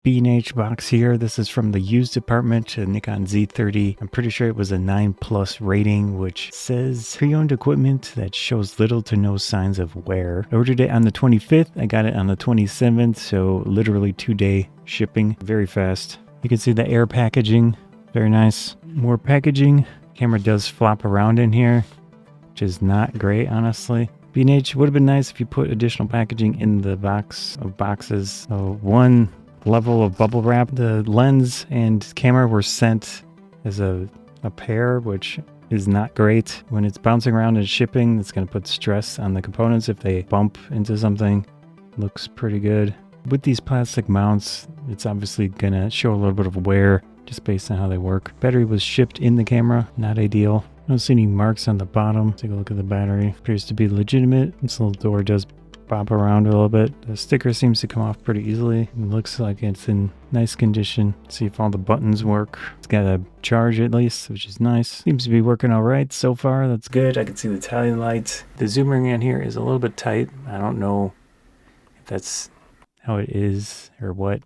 B&H box here. This is from the used department, a Nikon Z30. I'm pretty sure it was a 9+ rating, which says pre-owned equipment that shows little to no signs of wear. I ordered it on the 25th. I got it on the 27th, so literally 2-day shipping. Very fast. You can see the air packaging. Very nice. More packaging. Camera does flop around in here, which is not great, honestly. B&H would have been nice if you put additional packaging in the box of boxes. One level of bubble wrap. The lens and camera were sent as a pair, which is not great. When it's bouncing around and shipping, it's going to put stress on the components if they bump into something. Looks pretty good. With these plastic mounts, it's obviously going to show a little bit of wear just based on how they work. Battery was shipped in the camera, not ideal. I don't see any marks on the bottom. Take a look at the battery. Appears to be legitimate. This little door does bop around a little bit. The sticker seems to come off pretty easily. It looks like it's in nice condition. See if all the buttons work. It's got a charge at least, which is nice. Seems to be working all right so far. That's good. I can see the Italian lights. The zoom ring in here is a little bit tight. I don't know if that's how it is or what.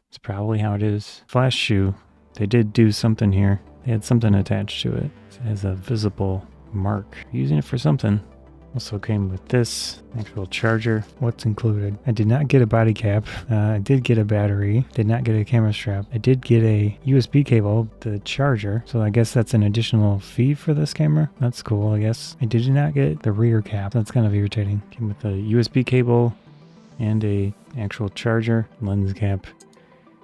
It's probably how it is. Flash shoe. They did do something here. They had something attached to it. It has a visible mark. Using it for something. Also came with this actual charger. What's included? I did not get a body cap. I did get a battery. Did not get a camera strap. I did get a USB cable, the charger. So I guess that's an additional fee for this camera. That's cool, I guess. I did not get the rear cap. That's kind of irritating. Came with a USB cable and a actual charger, lens cap.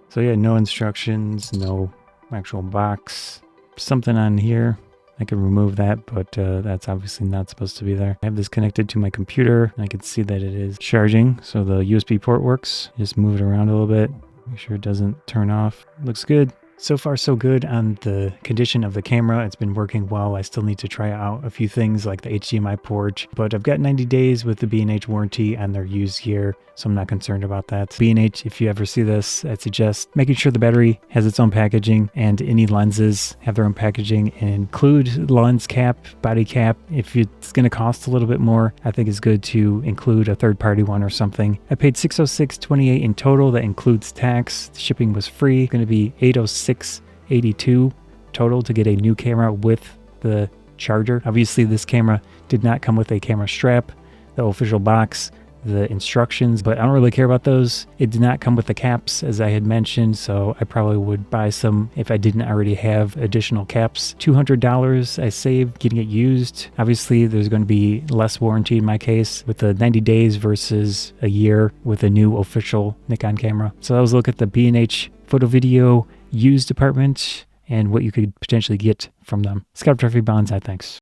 So yeah, no instructions, no actual box. Something on here. I can remove that, but that's obviously not supposed to be there. I have this connected to my computer, and I can see that it is charging, so the USB port works. Just move it around a little bit, make sure it doesn't turn off. Looks good. So far so good on the condition of the camera. It's been working well. I still need to try out a few things like the HDMI port, but I've got 90 days with the B&H warranty on their used gear, so I'm not concerned about that. B&H, if you ever see this, I'd suggest making sure the battery has its own packaging and any lenses have their own packaging, and include lens cap, body cap. If it's going to cost a little bit more, I think it's good to include a third-party one or something. I paid $606.28 in total. That includes tax. The shipping was free. It's going to be $806.82 total to get a new camera with the charger. Obviously, this camera did not come with a camera strap, the official box, the instructions, but I don't really care about those. It did not come with the caps, as I had mentioned, so I probably would buy some if I didn't already have additional caps. $200 I saved getting it used. Obviously, there's going to be less warranty in my case with the 90 days versus a year with a new official Nikon camera. So that was a look at the B&H Photo Video used department and what you could potentially get from them. Scout Trophy Banzai, thanks.